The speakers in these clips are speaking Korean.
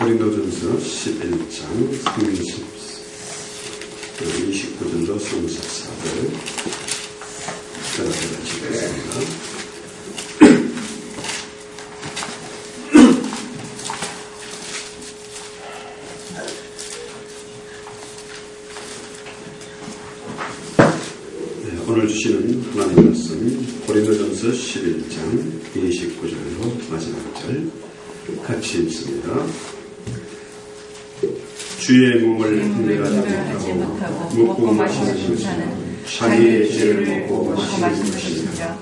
고린도전서 11장 29절로 34절 따라가시겠습니다. 오늘 주시는 하나님의 말씀 고린도전서 11장 29절로 마지막 절 같이 읽습니다. 주의 몸을 분별하지 못하고 먹고 마시는 것은 자기의 죄를 먹고 마시는 것입니다.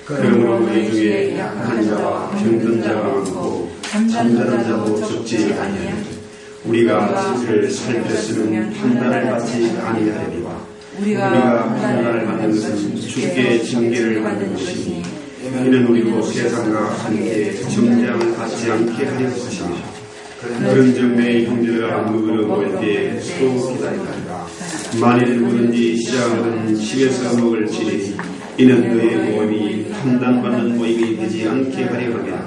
그러므로 너희 중에 약한 자와 병든 자가 많고 잠자는 자도 적지 아니하니 우리가 스스를 살폈으면 판단을 받지 아니하리라. 우리가 판단을 받는 것은 주께 징계를 받는 것이니 이는 우리도 세상과 함께 정죄함을 받지 않게 하려 하십니다. 그런즉 내 형제들아 누구를 먹을 때에 서로 기다리라. 만일 누구든지 시작은 집에서 먹을지니 이는 그의 모임이 판단받는 모임이 되지 않게 하려 하며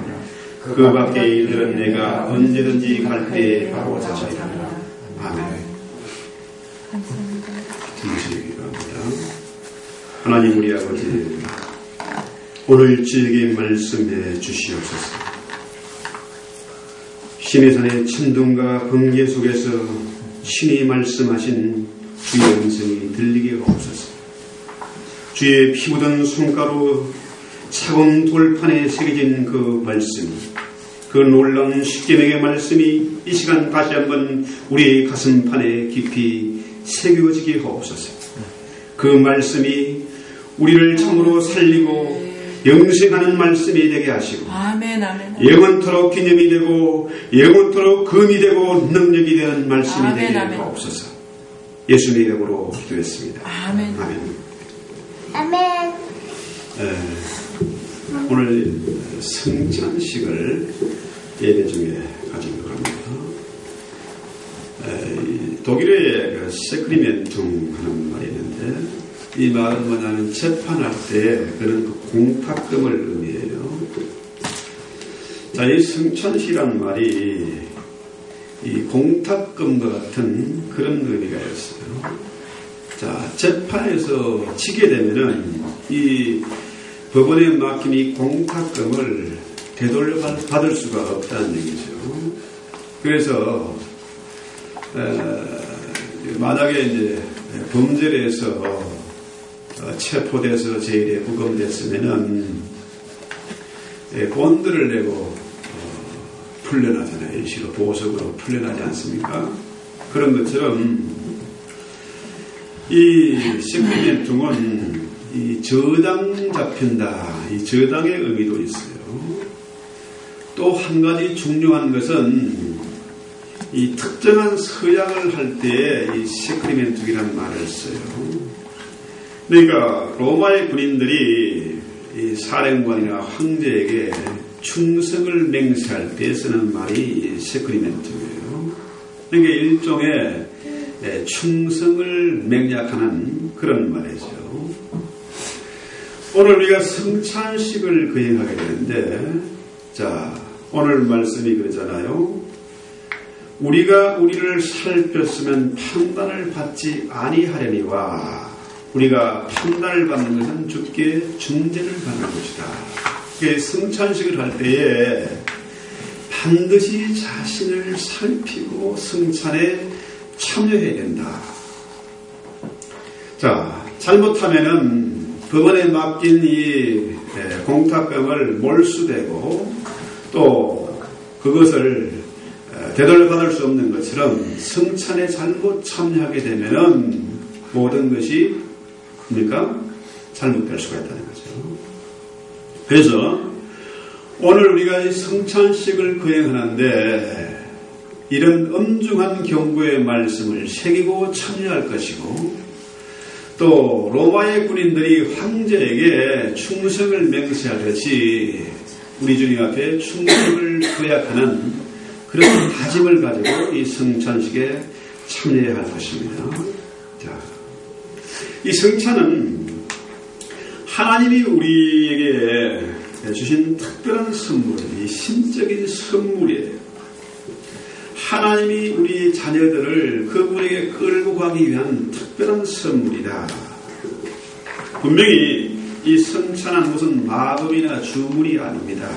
그 밖의 일들은 내가 언제든지 갈 때에 하고자 하리라. 아멘. 하나님 우리 아버지, 오늘 저에게 말씀해 주시옵소서. 시내산의 천둥과 번개 속에서 신이 말씀하신 주의 음성이 들리게 하옵소서. 주의 피 묻은 손가루 차가운 돌판에 새겨진 그 말씀, 그 놀라운 십계명의 말씀이 이 시간 다시 한번 우리의 가슴판에 깊이 새겨지게 하옵소서. 그 말씀이 우리를 참으로 살리고 영생하는 말씀이 되게 하시고 아멘, 아멘. 영원토록 기념이 되고 영원토록 금이 되고 능력이 되는 말씀이 아멘, 되게 아멘. 하옵소서. 예수님의 이름으로 기도했습니다. 아멘. 아멘. 아멘. 오늘 성찬식을 예배 중에 가지려고 합니다. 독일의 그 세크리멘퉁 하는 말이 있는데 이 말은 뭐냐면 재판할 때 그런 공탁금을 의미해요. 자, 이 성찬식이란 말이 이 공탁금과 같은 그런 의미가 있어요. 자, 재판에서 지게 되면은 이 법원에 맡긴 이 공탁금을 되돌려 받을 수가 없다는 얘기죠. 그래서 만약에 이제 범죄를 해서 체포돼서 제일에 부검됐으면은 본드를 내고 풀려나잖아요. 일시로 보석으로 풀려나지 않습니까? 그런 것처럼 이 세크리멘퉁은 이 저당 잡힌다, 이 저당의 의미도 있어요. 또 한 가지 중요한 것은 이 특정한 서약을 할 때 이 세크리멘퉁이라는 말을 써요. 그러니까 로마의 군인들이 이 사령관이나 황제에게 충성을 맹세할 때 쓰는 말이 세크리멘퉁이에요. 그러니까 일종의 충성을 맹약하는 그런 말이죠. 오늘 우리가 성찬식을 거행하게 되는데, 자, 오늘 말씀이 그러잖아요. 우리가 우리를 살폈으면 판단을 받지 아니하려니와 우리가 판단을 받는 것은 주께 중재를 받는 것이다. 성찬식을 할 때에 반드시 자신을 살피고 성찬에 참여해야 된다. 자, 잘못하면은 법원에 맡긴 이 공탁금을 몰수되고 또 그것을 되돌려 받을 수 없는 것처럼 성찬에 잘못 참여하게 되면은 모든 것이 뭡니까? 잘못될 수가 있다는 거죠. 그래서 오늘 우리가 이 성찬식을 거행하는데 이런 엄중한 경고의 말씀을 새기고 참여할 것이고 또 로마의 군인들이 황제에게 충성을 맹세하듯이 우리 주님 앞에 충성을 고약하는 그런 다짐을 가지고 이 성찬식에 참여해야 할 것입니다. 자, 이 성찬은 하나님이 우리에게 주신 특별한 선물, 이 신적인 선물이에요. 하나님이 우리 자녀들을 그분에게 끌고 가기 위한 특별한 선물이다. 분명히 이 성찬은 무슨 마법이나 주문이 아닙니다.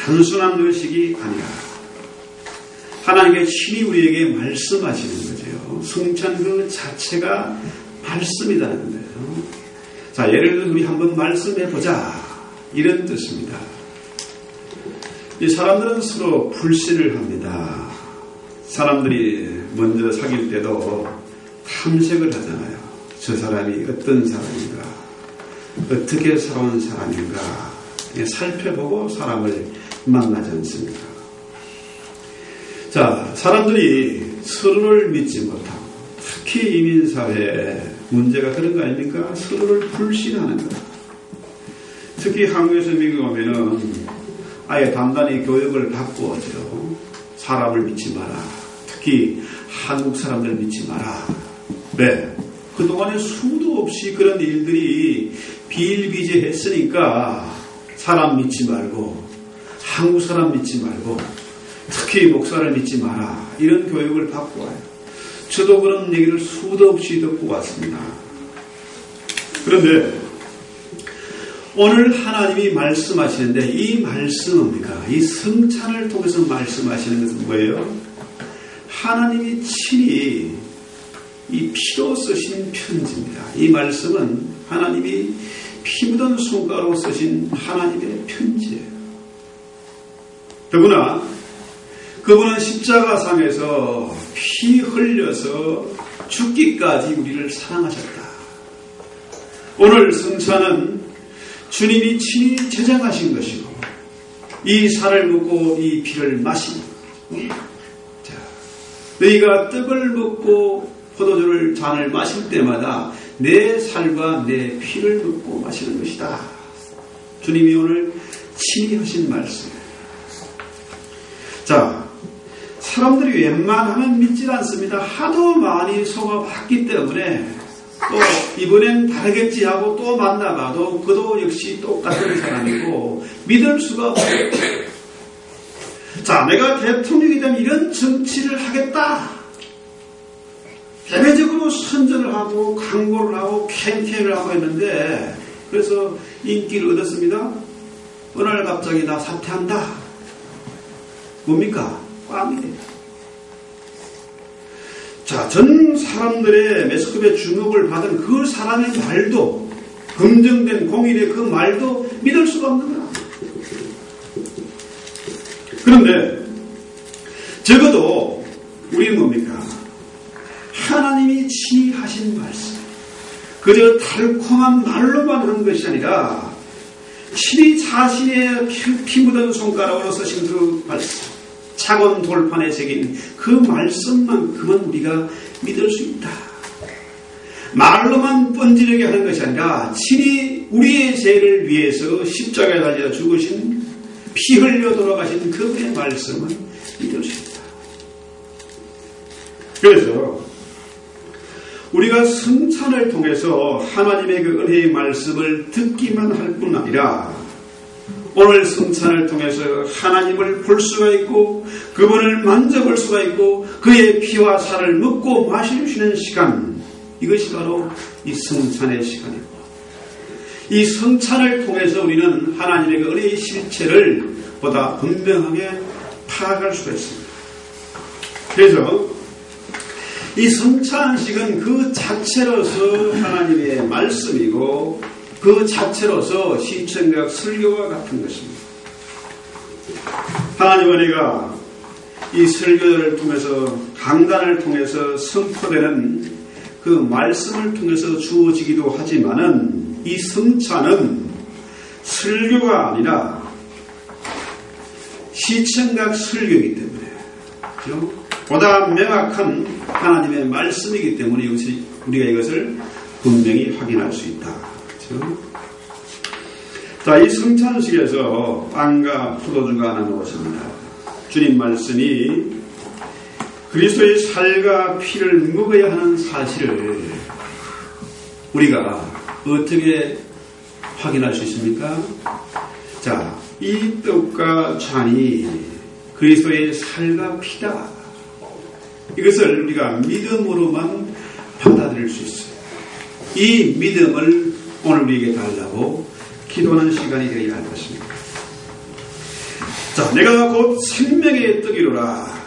단순한 의식이 아니라 하나님께 친히 우리에게 말씀하시는 거죠. 성찬 그 자체가 말씀이라는 거예요. 자, 예를 들어 우리 한번 말씀해보자, 이런 뜻입니다. 이 사람들은 서로 불신을 합니다. 사람들이 먼저 사귈 때도 탐색을 하잖아요. 저 사람이 어떤 사람인가, 어떻게 살아온 사람인가 살펴보고 사람을 만나지 않습니까? 자, 사람들이 서로를 믿지 못하고, 특히 이민사회에 문제가 그런 거 아닙니까? 서로를 불신하는 것. 특히 한국에서 미국 오면은 아예 단단히 교육을 바꾸어죠. 사람을 믿지 마라. 특히 한국 사람들 믿지 마라. 네. 그동안에 수도 없이 그런 일들이 비일비재했으니까 사람 믿지 말고, 한국 사람 믿지 말고, 특히 목사를 믿지 마라. 이런 교육을 받고 와요. 저도 그런 얘기를 수도 없이 듣고 왔습니다. 그런데 오늘 하나님이 말씀하시는데 이 말씀입니까? 이 성찬을 통해서 말씀하시는 것은 뭐예요? 하나님이 친히 이 피로 쓰신 편지입니다. 이 말씀은 하나님이 피 묻은 손가락으로 쓰신 하나님의 편지예요. 더구나 그분은 십자가상에서 피 흘려서 죽기까지 우리를 사랑하셨다. 오늘 성찬은 주님이 친히 제정하신 것이고 이 살을 먹고 이 피를 마시는 자, 너희가 떡을 먹고 포도주를 잔을 마실 때마다 내 살과 내 피를 먹고 마시는 것이다. 주님이 오늘 친히 하신 말씀이에요. 자, 사람들이 웬만하면 믿질 않습니다. 하도 많이 속아봤기 때문에 또 이번엔 다르겠지 하고 또 만나봐도 그도 역시 똑같은 사람이고 믿을 수가 없어요. 자, 내가 대통령이 되면 이런 정치를 하겠다. 대외적으로 선전을 하고 광고를 하고 캠페인을 하고 했는데 그래서 인기를 얻었습니다. 어느 날 갑자기 나 사퇴한다. 뭡니까? 꽝이에요. 자, 전 사람들의 매스컴의 주목을 받은 그 사람의 말도, 검증된 공인의 그 말도 믿을 수가 없는 거야. 그런데 적어도 우리는 뭡니까? 하나님이 친히 하신 말씀, 그저 달콤한 말로만 한 것이 아니라 친히 자신의 피 묻은 손가락으로 쓰신 그 말씀, 차건 돌판에 새긴 그 말씀만큼은 우리가 믿을 수 있다. 말로만 번지르게 하는 것이 아니라 친히 우리의 죄를 위해서 십자가에 달려 죽으신 피 흘려 돌아가신 그분의 말씀은 믿을 수 있다. 그래서 우리가 성찬을 통해서 하나님의 그 은혜의 말씀을 듣기만 할 뿐 아니라 오늘 성찬을 통해서 하나님을 볼 수가 있고 그분을 만져볼 수가 있고 그의 피와 살을 먹고 마시는 시간, 이것이 바로 이 성찬의 시간이고 이 성찬을 통해서 우리는 하나님의 그 은혜의 실체를 보다 분명하게 파악할 수가 있습니다. 그래서 이 성찬식은 그 자체로서 하나님의 말씀이고 그 자체로서 시청각 설교와 같은 것입니다. 하나님 은혜가 이 설교를 통해서 강단을 통해서 선포되는 그 말씀을 통해서 주어지기도 하지만은 이 성찬은 설교가 아니라 시청각 설교이기 때문에 그렇죠? 보다 명확한 하나님의 말씀이기 때문에 우리가 이것을 분명히 확인할 수 있다. 자, 이 성찬식에서 빵과 포도주가 나누어집니다. 주님 말씀이 그리스도의 살과 피를 먹어야 하는 사실을 우리가 어떻게 확인할 수 있습니까? 자, 이 떡과 잔이 그리스도의 살과 피다. 이것을 우리가 믿음으로만 받아들일 수 있어요. 이 믿음을 오늘 우리에게 달라고 기도하는 시간이 되어야 할 것입니다. 자, 내가 곧 생명의 떡이로라.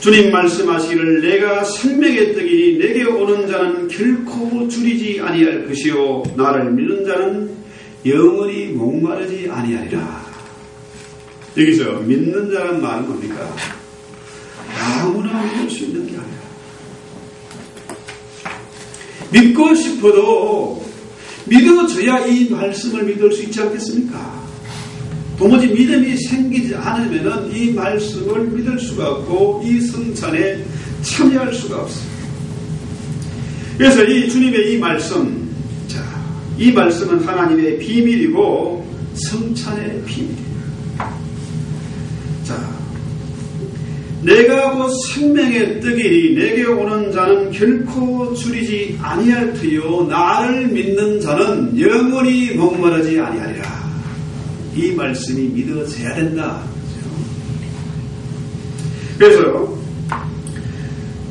주님 말씀하시기를 내가 생명의 떡이니 내게 오는 자는 결코 줄이지 아니할 것이요 나를 믿는 자는 영원히 목마르지 아니하리라. 여기서 믿는 자란 말은 뭡니까? 아무나 믿을 수 있는 게 아니라 믿고 싶어도 믿어져야 이 말씀을 믿을 수 있지 않겠습니까? 도무지 믿음이 생기지 않으면 이 말씀을 믿을 수가 없고 이 성찬에 참여할 수가 없어요. 그래서 이 주님의 이 말씀, 자, 이 말씀은 하나님의 비밀이고 성찬의 비밀이에요. 자, 내가 곧 생명의 떡이니 내게 오는 자는 결코 줄이지 아니할 터요 나를 믿는 자는 영원히 목마르지 아니하리라. 이 말씀이 믿어져야 된다. 그래서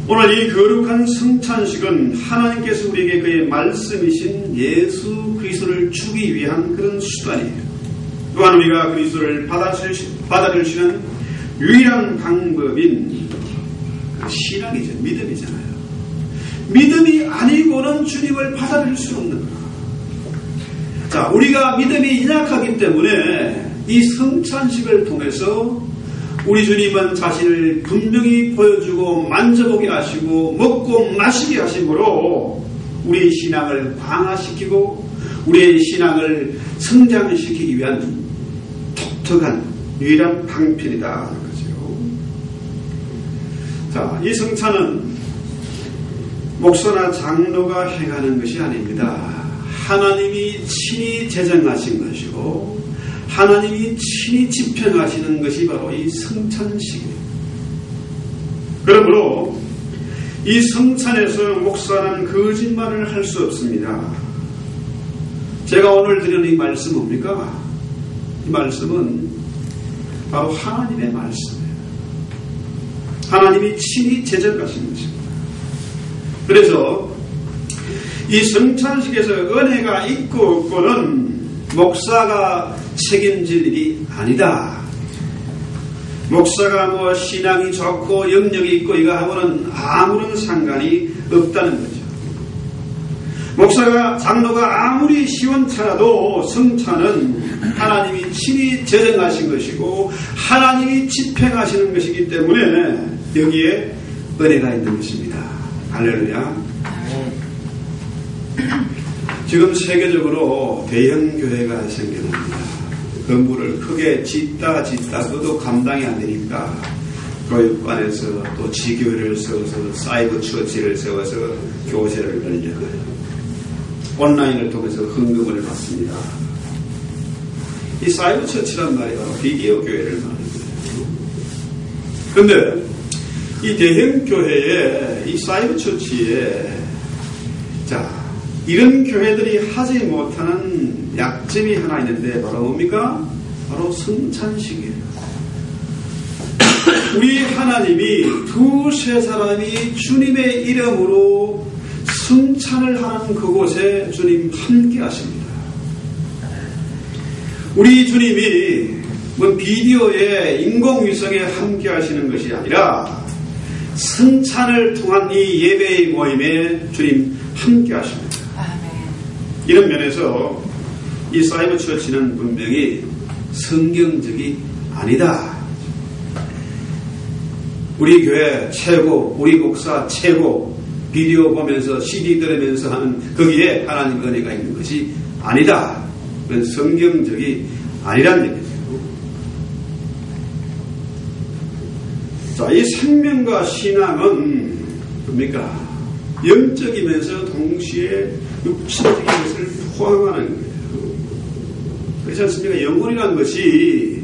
오늘 이 거룩한 성찬식은 하나님께서 우리에게 그의 말씀이신 예수 그리스도를 주기 위한 그런 수단이에요. 또한 우리가 그리스도를 받아들일 수 있는 유일한 방법인 신앙이죠. 믿음이잖아요. 믿음이 아니고는 주님을 받아들일 수 없는 거예요. 자, 우리가 믿음이 약하기 때문에 이 성찬식을 통해서 우리 주님은 자신을 분명히 보여주고 만져보게 하시고 먹고 마시게 하심으로 우리의 신앙을 강화시키고 우리의 신앙을 성장시키기 위한 독특한 유일한 방편이다 하는 거죠. 자, 이 성찬은 목사나 장로가 행하는 것이 아닙니다. 하나님이 친히 제정하신 것이고 하나님이 친히 집행하시는 것이 바로 이 성찬식이에요. 그러므로 이 성찬에서 목사는 거짓말을 할 수 없습니다. 제가 오늘 드리는 이 말씀 뭡니까? 이 말씀은 바로 하나님의 말씀이에요. 하나님이 친히 제정하신 것입니다. 그래서 이 성찬식에서 은혜가 있고 없고는 목사가 책임질 일이 아니다. 목사가 뭐 신앙이 좋고 영역이 있고 이거 하고는 아무런 상관이 없다는 거죠. 목사가 장로가 아무리 시원찮아도 성찬은 하나님이 친히 제정하신 것이고 하나님이 집행하시는 것이기 때문에 여기에 은혜가 있는 것입니다. 할렐루야. 지금 세계적으로 대형 교회가 생겨납니다. 건물을 크게 짓다 그것도 감당이 안 되니까 교육관에서 또 지교회를 세워서 사이버 처치를 세워서 교세를 늘려가요. 온라인을 통해서 헌금을 받습니다. 이 사이버 처치란 말이 바로 비디오 교회를 말하는 거예요. 그런데 이 대형 교회에 이 사이버 처치에 자 이런 교회들이 하지 못하는 약점이 하나 있는데 바로 뭡니까? 바로 성찬식이에요. 우리 하나님이 두세 사람이 주님의 이름으로 성찬을 하는 그곳에 주님 함께 하십니다. 우리 주님이 뭐 비디오에 인공위성에 함께 하시는 것이 아니라 성찬을 통한 이 예배의 모임에 주님 함께 하십니다. 이런 면에서 이 사이버 처치는 분명히 성경적이 아니다. 우리 교회 최고, 우리 목사 최고, 비디오 보면서 CD 들으면서 하는 거기에 하나님 은혜가 있는 것이 아니다. 그건 성경적이 아니란 얘기죠. 자, 이 생명과 신앙은 뭡니까? 영적이면서 동시에 육체적인 것을 포함하는 거예요. 그렇지 않습니까? 영혼이라는 것이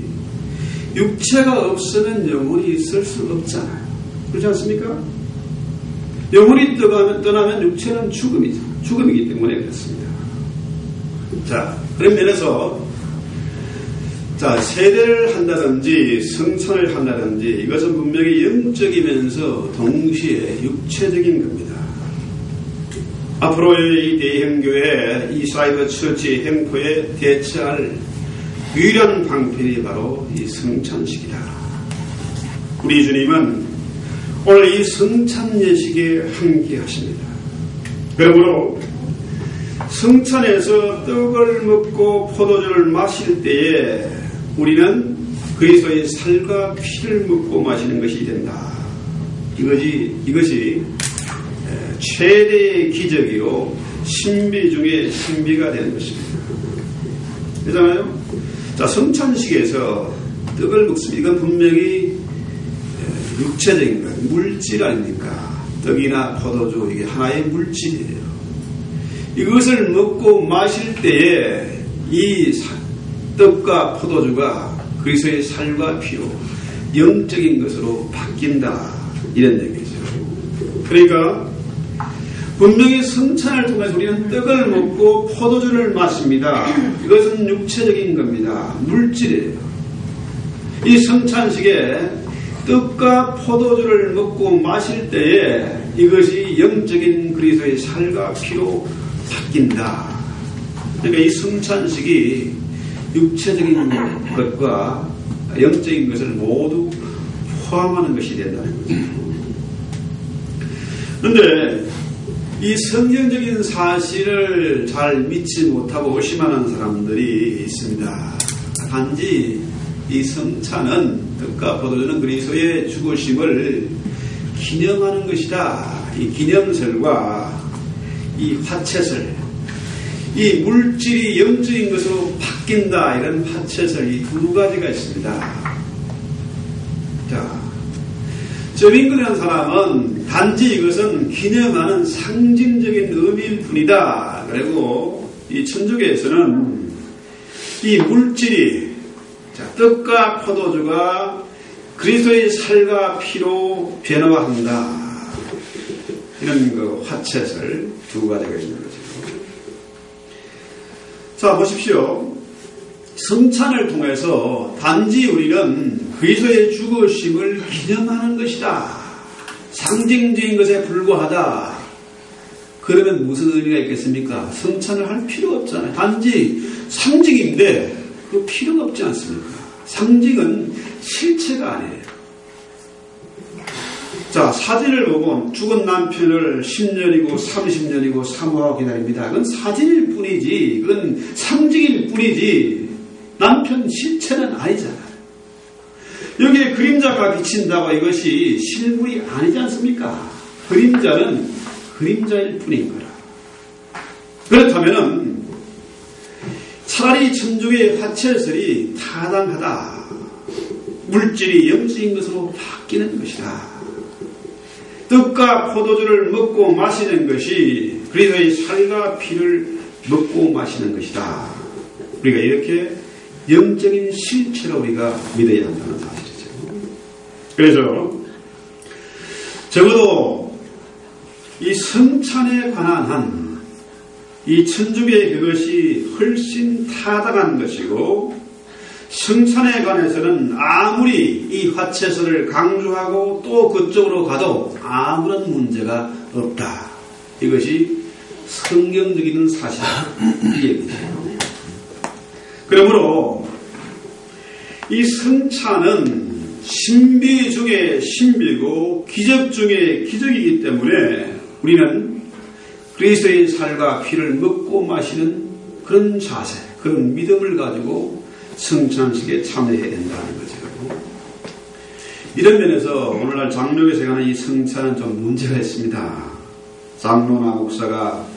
육체가 없으면 영혼이 있을 수 없잖아요. 그렇지 않습니까? 영혼이 떠나면 육체는 죽음이죠. 죽음이기 때문에 그렇습니다. 자, 그런 면에서 자, 세례를 한다든지 성찬을 한다든지 이것은 분명히 영적이면서 동시에 육체적인 겁니다. 앞으로의 이 대형교회 이사이버 처치 행포에 대처할 유일한 방편이 바로 이 성찬식이다. 우리 주님은 오늘 이 성찬 예식에 함께하십니다. 그러므로 성찬에서 떡을 먹고 포도주를 마실 때에 우리는 그리스도의 살과 피를 먹고 마시는 것이 된다. 이것이 최대의 기적이요 신비 중에 신비가 되는 것입니다. 그렇잖아요? 자, 성찬식에서 떡을 먹습니다. 이건 분명히 육체적인 것, 물질 아닙니까? 떡이나 포도주, 이게 하나의 물질이에요. 이것을 먹고 마실 때에 이 떡과 포도주가 그리스도의 살과 피로 영적인 것으로 바뀐다. 이런 얘기죠. 그러니까 분명히 성찬을 통해서 우리는 떡을 먹고 포도주를 마십니다. 이것은 육체적인 겁니다. 물질이에요. 이 성찬식에 떡과 포도주를 먹고 마실 때에 이것이 영적인 그리스도의 살과 피로 바뀐다. 그러니까 이 성찬식이 육체적인 것과 영적인 것을 모두 포함하는 것이 된다는 거죠. 그런데 이 성경적인 사실을 잘 믿지 못하고 의심하는 사람들이 있습니다. 단지 이 성찬은 떡과 포도주는 그리스도의 죽으심을 기념하는 것이다. 이 기념설과 이 화채설, 이 물질이 영적인 것으로 바뀐다. 이런 화채설, 이 두 가지가 있습니다. 자, 저민근이라는 사람은 단지 이것은 기념하는 상징적인 의미일 뿐이다. 그리고 이 천주교에서는 이 물질이, 자, 떡과 포도주가 그리스도의 살과 피로 변화한다. 이런 그 화채설 두 가지가 있는 거죠. 자, 보십시오. 성찬을 통해서 단지 우리는 그리스도의 죽으심을 기념하는 것이다. 상징적인 것에 불과하다. 그러면 무슨 의미가 있겠습니까? 성찬을 할 필요가 없잖아요. 단지 상징인데 그 필요가 없지 않습니까? 상징은 실체가 아니에요. 자, 사진을 보고 죽은 남편을 10년이고 30년이고 사모하고 기다립니다. 그건 사진일 뿐이지, 그건 상징일 뿐이지 남편 실체는 아니잖아요. 여기에 그림자가 비친다고 이것이 실물이 아니지 않습니까? 그림자는 그림자일 뿐인 거라. 그렇다면 차라리 천주교의 화채설이 타당하다. 물질이 영적인 것으로 바뀌는 것이다. 떡과 포도주를 먹고 마시는 것이 그리스도의 살과 피를 먹고 마시는 것이다. 우리가 이렇게 영적인 실체로 우리가 믿어야 한다는 사실이죠. 그래서 적어도 이 성찬에 관한 한 이 천주교의 그것이 훨씬 타당한 것이고, 성찬에 관해서는 아무리 이 화채설을 강조하고 또 그쪽으로 가도 아무런 문제가 없다. 이것이 성경적인 사실 이 얘기죠. 그러므로 이 성찬은 신비 중에 신비고 기적 중에 기적이기 때문에 우리는 그리스도의 살과 피를 먹고 마시는 그런 자세, 그런 믿음을 가지고 성찬식에 참여해야 된다는 거죠. 이런 면에서 오늘날 장로교에서 하는 이 성찬은 좀 문제가 있습니다. 장로나 목사가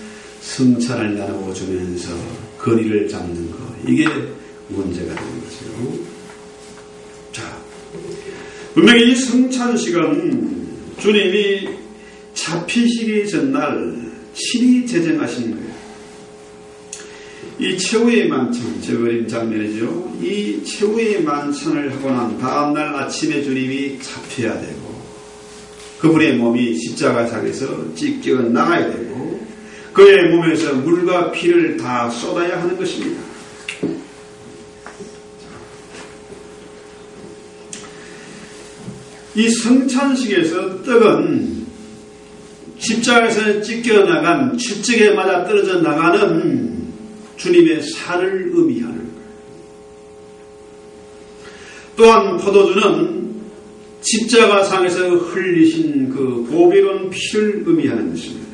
성찬을 나누어 주면서 거리를 잡는 것, 이게 문제가 되는 거죠. 자, 분명히 이 성찬식은 주님이 잡히시기 전날 친히 제정하신 거예요. 이 최후의 만찬, 저 그림 장면이죠. 이 최후의 만찬을 하고 난 다음날 아침에 주님이 잡혀야 되고, 그분의 몸이 십자가상에서 찢겨 나가야 되고, 그의 몸에서 물과 피를 다 쏟아야 하는 것입니다. 이 성찬식에서 떡은 십자가에서 찢겨나간 채찍에 맞아 떨어져 나가는 주님의 살을 의미하는 거예요. 또한 포도주는 십자가상에서 흘리신 그 보배로운 피를 의미하는 것입니다.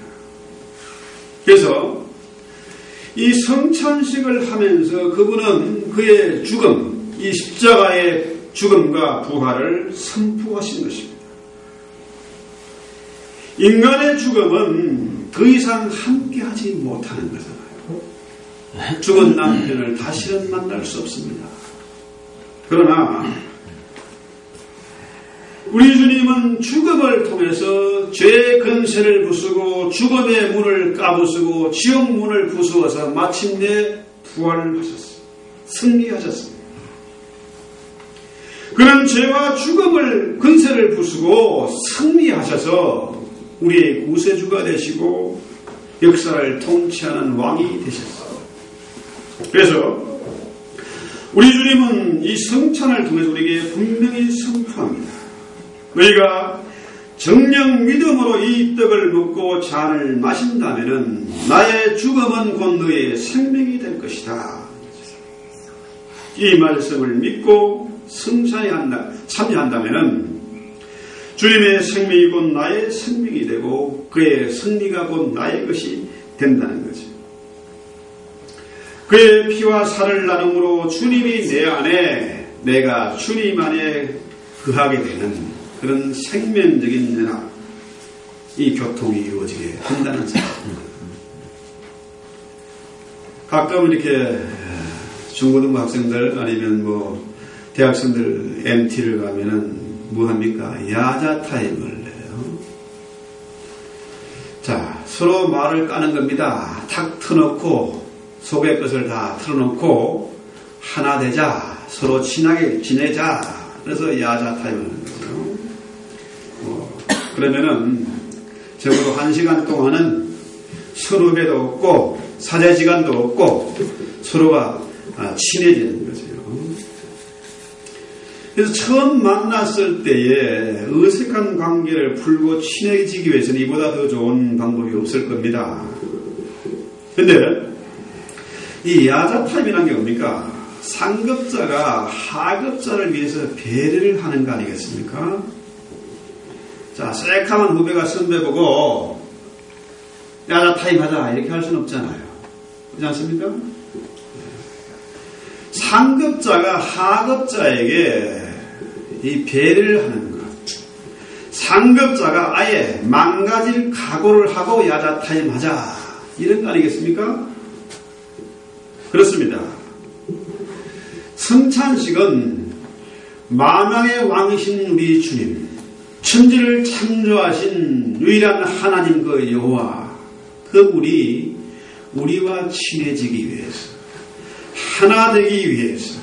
그래서 이 성찬식을 하면서 그분은 그의 죽음, 이 십자가의 죽음과 부활을 선포하신 것입니다. 인간의 죽음은 더 이상 함께하지 못하는 거잖아요. 죽은 남편을 다시는 만날 수 없습니다. 그러나 우리 주님은 죽음을 통해서 죄의 근세를 부수고 죽음의 문을 까부수고 지옥 문을 부수어서 마침내 부활을 하셨어요. 승리하셨습니다. 그런 죄와 죽음을 근세를 부수고 승리하셔서 우리의 구세주가 되시고 역사를 통치하는 왕이 되셨어요. 그래서 우리 주님은 이 성찬을 통해서 우리에게 분명히 선포합니다. 너희가 정녕 믿음으로 이 떡을 먹고 잔을 마신다면 나의 죽음은 곧 너희의 생명이 될 것이다. 이 말씀을 믿고 성찬에 참여한다면 주님의 생명이 곧 나의 생명이 되고 그의 승리가 곧 나의 것이 된다는 거죠. 그의 피와 살을 나눔으로 주님이 내 안에 내가 주님 안에 거하게 되는 그런 생명적인 연합, 이 교통이 이루어지게 한다는 사실입니다. 가끔 이렇게 중고등부 학생들 아니면 대학생들 MT를 가면은 뭐합니까? 야자 타임을 해요. 자, 서로 말을 까는 겁니다. 탁 터놓고 속의 것을 다 틀어놓고 하나 되자, 서로 친하게 지내자. 그래서 야자 타임을 하는 거죠. 그러면은 적어도 1시간 동안은 서로배도 없고 사제지간도 없고 서로가 친해지는 거죠. 그래서 처음 만났을 때에 어색한 관계를 풀고 친해지기 위해서는 이보다 더 좋은 방법이 없을 겁니다. 근데 이 야자타임이라는 게 뭡니까? 상급자가 하급자를 위해서 배려를 하는 거 아니겠습니까? 자, 새카만 후배가 선배 보고 야자타임 하자 이렇게 할 수는 없잖아요. 그렇지 않습니까? 상급자가 하급자에게 이 배려를 하는 것. 상급자가 아예 망가질 각오를 하고 야자타임 하자 이런 거 아니겠습니까? 그렇습니다. 성찬식은 만왕의 왕이신 우리 주님, 천지를 창조하신 유일한 하나님 그 여호와, 그분이 우리와 친해지기 위해서, 하나 되기 위해서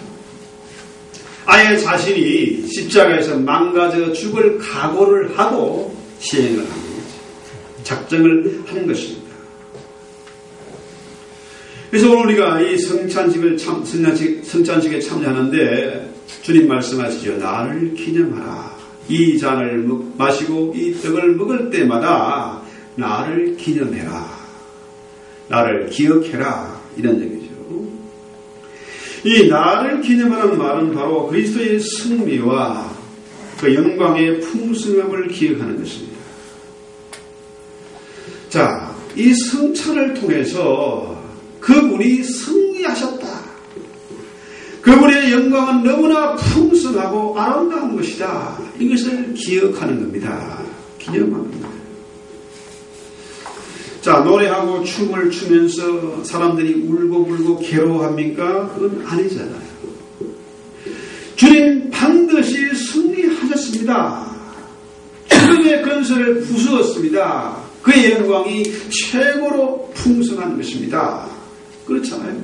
아예 자신이 십자가에서 망가져 죽을 각오를 하고 시행을 하는 거죠. 작정을 한 것입니다. 그래서 오늘 우리가 이 성찬식에 참여하는데 주님 말씀하시죠. 나를 기념하라. 이 잔을 마시고 이 떡을 먹을 때마다 나를 기념해라. 나를 기억해라. 이런 얘기죠. 이 나를 기념하는 말은 바로 그리스도의 승리와 그 영광의 풍성함을 기억하는 것입니다. 자, 이 성찬을 통해서 그분이 승리하셨다. 그분의 영광은 너무나 풍성하고 아름다운 것이다. 이것을 기억하는 겁니다. 기념하는 겁니다. 자, 노래하고 춤을 추면서 사람들이 울고 괴로워합니까? 그건 아니잖아요. 주님 반드시 승리하셨습니다. 죽음의 근세를 부수었습니다. 그의 영광이 최고로 풍성한 것입니다. 그렇잖아요.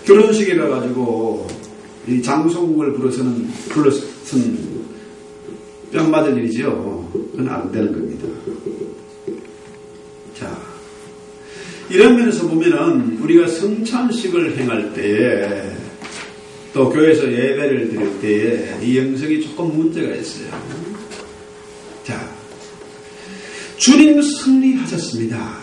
결혼식이라 가지고 이 장소국을 불러서는 뺨 맞을 일이죠. 그건 안 되는 겁니다. 자, 이런 면에서 보면은 우리가 성찬식을 행할 때에 또 교회에서 예배를 드릴 때에 이 영성이 조금 문제가 있어요. 자, 주님 승리하셨습니다.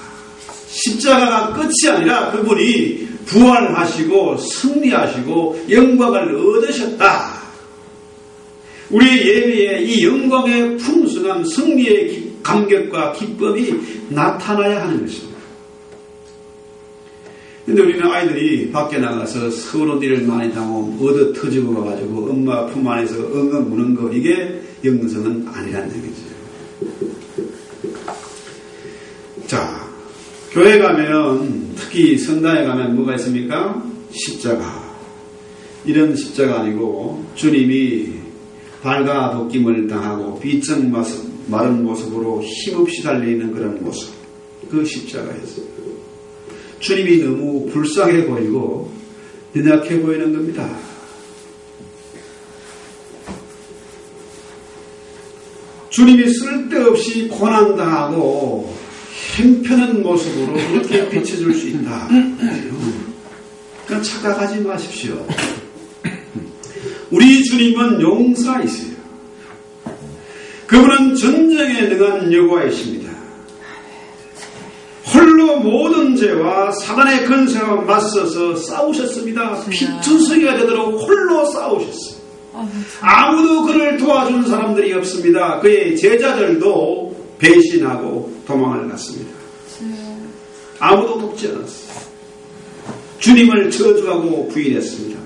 십자가가 끝이 아니라 그분이 부활하시고 승리하시고 영광을 얻으셨다. 우리의 예배에 이 영광의 풍성한 승리의 감격과 기쁨이 나타나야 하는 것입니다. 근데 우리는 아이들이 밖에 나가서 서러운 일을 많이 당하고 얻어 터지고 가가지고 엄마 품 안에서 엉엉 우는 거, 이게 영성은 아니라는 얘기죠. 자, 교회 가면, 특히 성당에 가면 뭐가 있습니까? 십자가. 이런 십자가 아니고 주님이 발과 벗김을 당하고 비쩍 마른 모습으로 힘없이 달려있는 그런 모습, 그 십자가였어요. 주님이 너무 불쌍해 보이고 연약해 보이는 겁니다. 주님이 쓸데없이 고난당하고 형편한 모습으로 그렇게 비춰줄 수 있다. 그냥 착각하지 마십시오. 우리 주님은 용사이세요. 그분은 전쟁에 능한 여호와이십니다. 홀로 모든 죄와 사단의 근세와 맞서서 싸우셨습니다. 피투성이가 되도록 홀로 싸우셨어요. 아무도 그를 도와준 사람들이 없습니다. 그의 제자들도 배신하고 도망을 갔습니다. 아무도 돕지 않았어요. 주님을 저주하고 부인했습니다.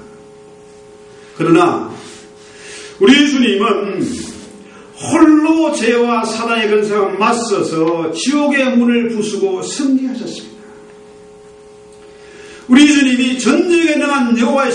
그러나 우리 주님은 홀로 죄와 사단의 근세와 맞서서 지옥의 문을 부수고 승리하셨습니다. 우리 주님이 전쟁에 능한 여호와의